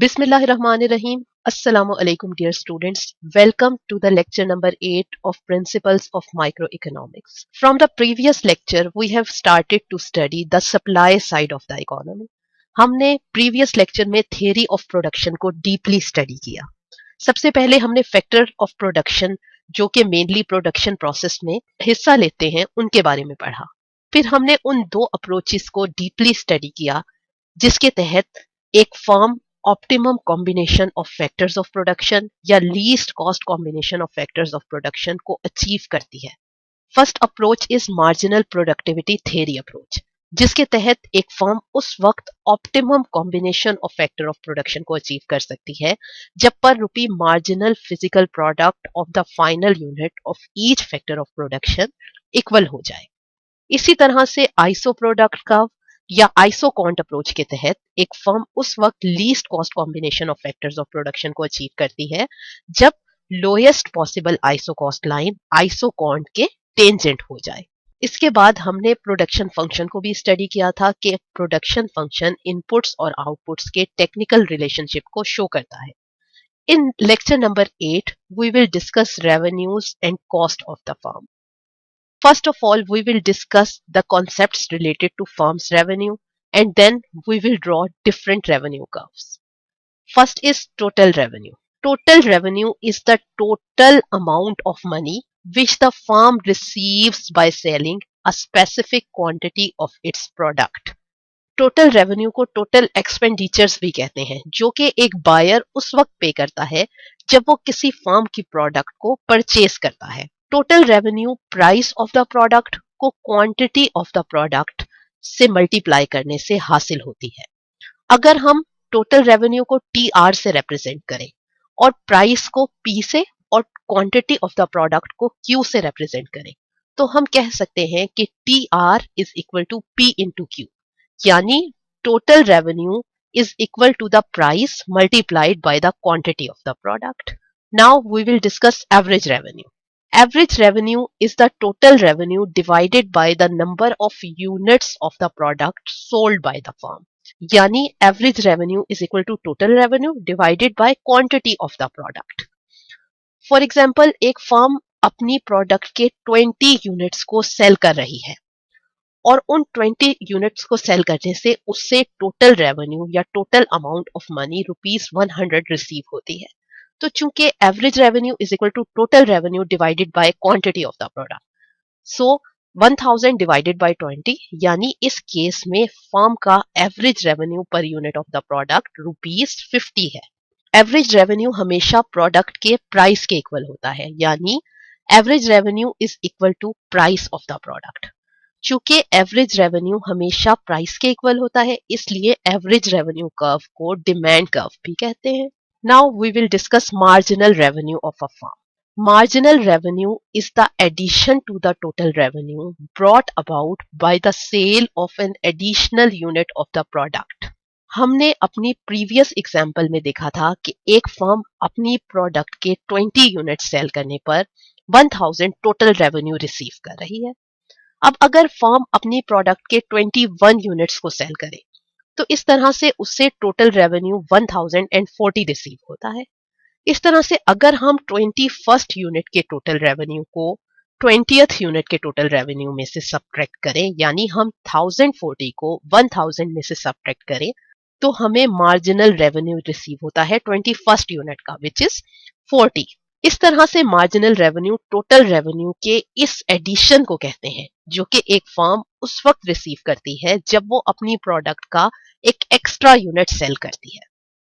Bismillahirrahmanirrahim. Assalamu alaikum, dear students. Welcome to the lecture number 8 of Principles of Microeconomics. From the previous lecture, we have started to study the supply side of the economy. हमने previous lecture में theory of production को deeply study किया. सबसे पहले हमने factor of production जो कि mainly production process में हिस्सा लेते हैं उनके बारे में पढ़ा. फिर हमने उन दो approaches को deeply study किया जिसके तहत एक firm optimum combination of factors of production या least cost combination of factors of production को अचीव करती है. First approach is marginal productivity theory approach, जिसके तहत एक फर्म उस वक्त optimum combination of factor of production को अचीव कर सकती है जब per rupee marginal physical product of the final unit of each factor of production equal हो जाए. इसी तरह से आइसो प्रोडक्ट कर्व या आइसोकॉन्ट अप्रोच के तहत एक फर्म उस वक्त least cost combination of factors of production को अचीव करती है जब lowest possible iso cost line isoquant के टेंजेंट हो जाए. इसके बाद हमने प्रोडक्शन फंक्शन को भी स्टडी किया था कि प्रोडक्शन फंक्शन इनपुट्स और आउटपुट्स के टेक्निकल रिलेशनशिप को शो करता है. In lecture number 8 we will discuss revenues and cost of the firm. First of all, we will discuss the concepts related to firm's revenue and then we will draw different revenue curves. First is total revenue. Total revenue is the total amount of money which the firm receives by selling a specific quantity of its product. Total revenue को total expenditures भी कहते हैं, जो कि एक buyer उस वक्त पे करता है जब वो किसी फर्म की प्रोडक्ट को परचेज करता है. Total revenue price of the product को क्वांटिटी ऑफ द प्रोडक्ट से मल्टीप्लाई करने से हासिल होती है. अगर हम टोटल रेवेन्यू को TR से रिप्रेजेंट करें और प्राइस को P से और क्वांटिटी ऑफ द प्रोडक्ट को Q से रिप्रेजेंट करें तो हम कह सकते हैं कि TR is equal to P into Q, यानी total revenue is equal to the price multiplied by the quantity of the product. Now we will discuss average revenue. Average revenue is the total revenue divided by the number of units of the product sold by the firm. यानी average revenue is equal to total revenue divided by quantity of the product. For example, एक firm अपनी product के 20 units को sell कर रही है और उन 20 units को sell करने से उससे total revenue या total amount of money ₹100 receive होती है. तो चूंकि average revenue is equal to total revenue divided by quantity of the product, so 1000 divided by 20, यानी इस केस में फर्म का एवरेज रेवेन्यू पर यूनिट ऑफ द प्रोडक्ट ₹50 है. एवरेज रेवेन्यू हमेशा प्रोडक्ट के प्राइस के इक्वल होता है, यानी average revenue is equal to price of the product. चूंकि एवरेज रेवेन्यू हमेशा प्राइस के इक्वल होता है, इसलिए एवरेज रेवेन्यू कर्व को डिमांड कर्व भी कहते हैं. Now we will discuss marginal revenue of a firm. Marginal revenue is the addition to the total revenue brought about by the sale of an additional unit of the product. हमने अपनी previous example में देखा था कि एक firm अपनी product के 20 units cell करने पर 1000 total revenue receive कर रही है. अब अगर firm अपनी product के 21 units को सेल करे तो इस तरह से उससे टोटल रेवेन्यू 1040 रिसीव होता है. इस तरह से अगर हम 21st यूनिट के टोटल रेवेन्यू को 20th यूनिट के टोटल रेवेन्यू में से सब्ट्रैक्ट करें, यानी हम 1040 को 1000 में से सब्ट्रैक्ट करें, तो हमें मार्जिनल रेवेन्यू रिसीव होता है 21st यूनिट का, विच इज 40. इस तरह से मार्जिनल रेवेन्यू टोटल रेवेन्यू के इस एडिशन को कहते हैं जो कि एक फर्म उस वक्त रिसीव करती है जब वो अपनी प्रोडक्ट का एक एक्स्ट्रा यूनिट सेल करती है.